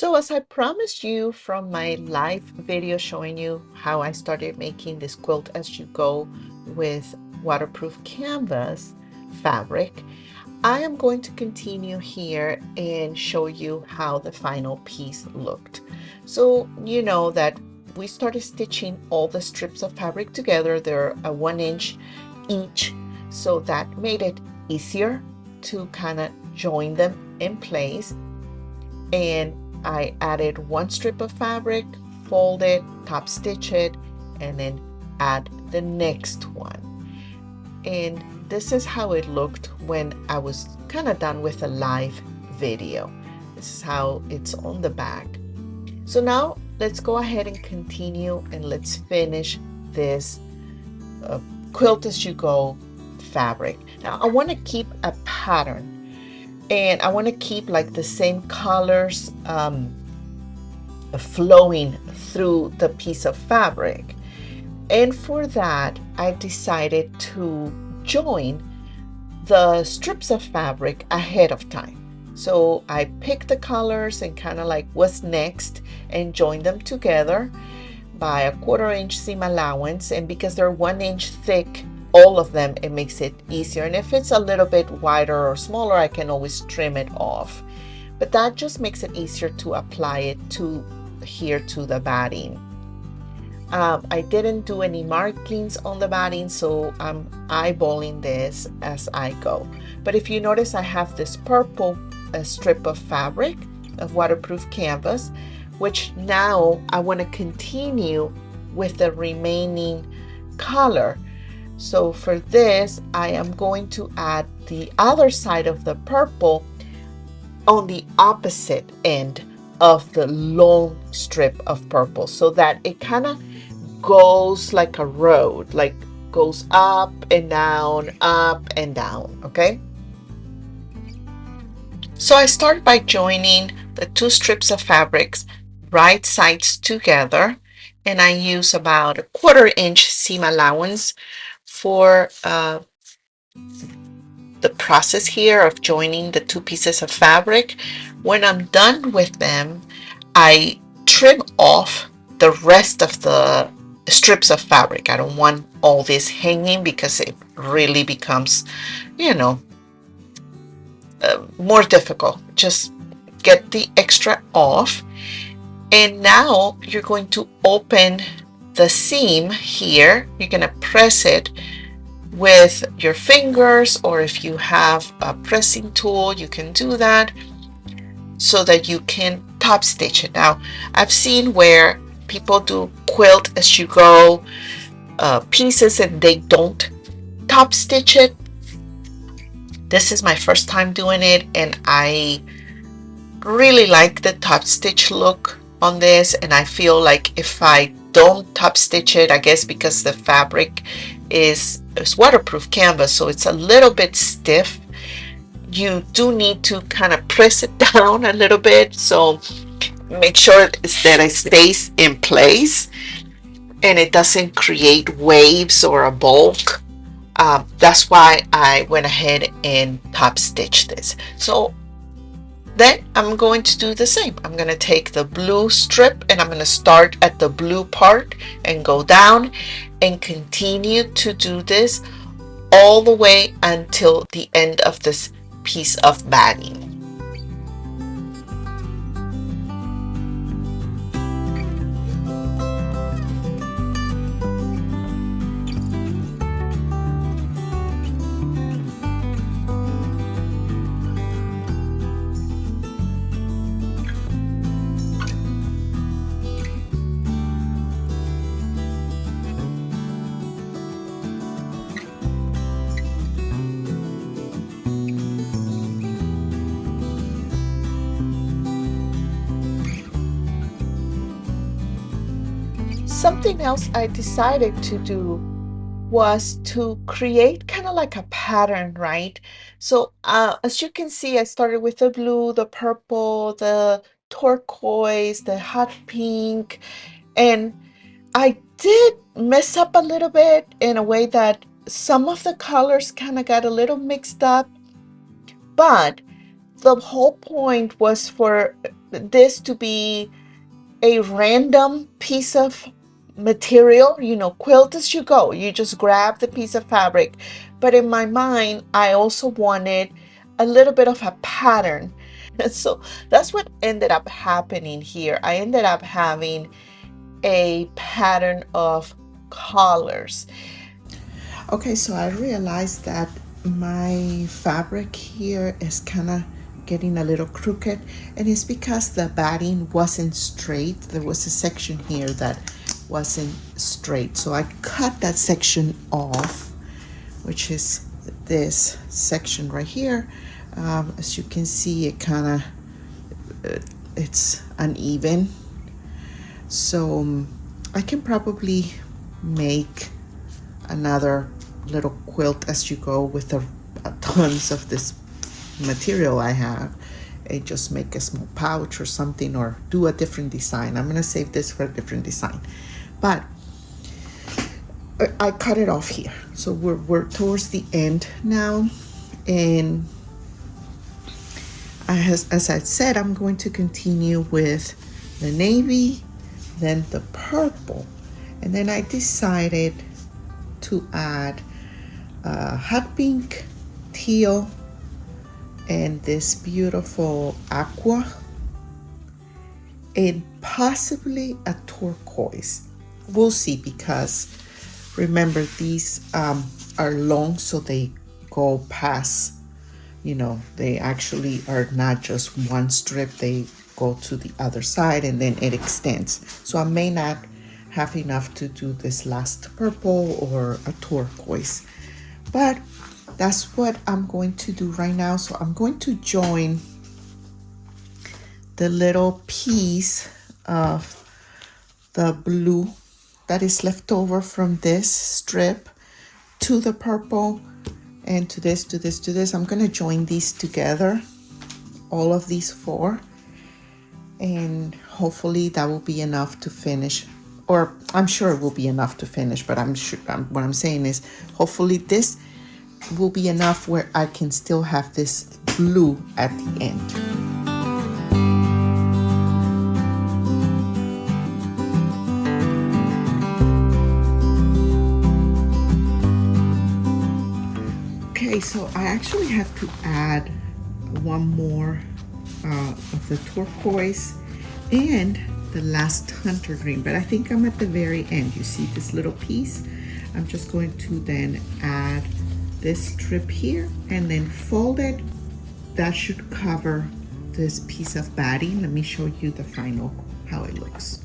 So as I promised you from my live video showing you how I started making this quilt as you go with waterproof canvas fabric, I am going to continue here and show you how the final piece looked. So you know that we started stitching all the strips of fabric together. They're a 1 inch each, so that made it easier to kind of join them in place. And I added one strip of fabric, fold it, top stitch it, and then add the next one. And this is how it looked when I was kind of done with a live video. This is how it's on the back. So now let's go ahead and continue and let's finish this quilt as you go fabric. Now I want to keep a pattern, and I want to keep like the same colors flowing through the piece of fabric. And for that, I decided to join the strips of fabric ahead of time. So I picked the colors and kind of like what's next and joined them together by a 1/4 inch seam allowance. And because they're 1 inch thick, all of them, it makes it easier. And if it's a little bit wider or smaller, I can always trim it off. But that just makes it easier to apply it to here to the batting. I didn't do any markings on the batting, so I'm eyeballing this as I go. But if you notice, I have this purple strip of fabric of waterproof canvas, which now I want to continue with the remaining color. So for this, I am going to add the other side of the purple on the opposite end of the long strip of purple, so that it kind of goes like a road, like goes up and down, okay? So I start by joining the two strips of fabrics right sides together, and I use about a 1/4 inch seam allowance for the process here of joining the two pieces of fabric. When I'm done with them, I trim off the rest of the strips of fabric. I don't want all this hanging because it really becomes, you know, more difficult. Just get the extra off. And now you're going to open the seam here. You're going to press it with your fingers, or if you have a pressing tool, you can do that so that you can top stitch it. Now, I've seen where people do quilt as you go pieces and they don't top stitch it. This is my first time doing it, and I really like the top stitch look on this. And I feel like if I don't top stitch it, I guess because the fabric is waterproof canvas, so it's a little bit stiff, you do need to kind of press it down a little bit, so make sure that it stays in place and it doesn't create waves or a bulk. That's why I went ahead and top stitched this. So then I'm going to do the same. I'm going to take the blue strip and I'm going to start at the blue part and go down and continue to do this all the way until the end of this piece of batting. Something else I decided to do was to create kind of like a pattern, right? So as you can see, I started with the blue, the purple, the turquoise, the hot pink, and I did mess up a little bit in a way that some of the colors kind of got a little mixed up, but the whole point was for this to be a random piece of material, quilt as you go. You just grab the piece of fabric. But in my mind, I also wanted a little bit of a pattern. So that's what ended up happening here. I ended up having a pattern of colors. Okay, so I realized that my fabric here is kind of getting a little crooked, and it's because the batting wasn't straight. There was a section here that wasn't straight, so I cut that section off, which is this section right here. As you can see, it kind of it's uneven, so I can probably make another little quilt as you go with the tons of this material I have, and just make a small pouch or something, or do a different design. I'm gonna save this for a different design, but I cut it off here. So we're towards the end now, and as I said, I'm going to continue with the navy, then the purple, and then I decided to add hot pink, teal, and this beautiful aqua, and possibly a turquoise. We'll see, because remember, these are long, so they go past, they actually are not just one strip, they go to the other side and then it extends. So I may not have enough to do this last purple or a turquoise, but that's what I'm going to do right now. So I'm going to join the little piece of the blue that is left over from this strip to the purple, and to this, to this, to this. I'm going to join these together, all of these four, and hopefully that will be enough to finish, or I'm sure it will be enough to finish, but what I'm saying is hopefully this will be enough where I can still have this blue at the end. Okay, so I actually have to add one more of the turquoise and the last hunter green, but I think I'm at the very end. You see this little piece? I'm just going to then add this strip here and then fold it. That should cover this piece of batting. Let me show you the final, how it looks.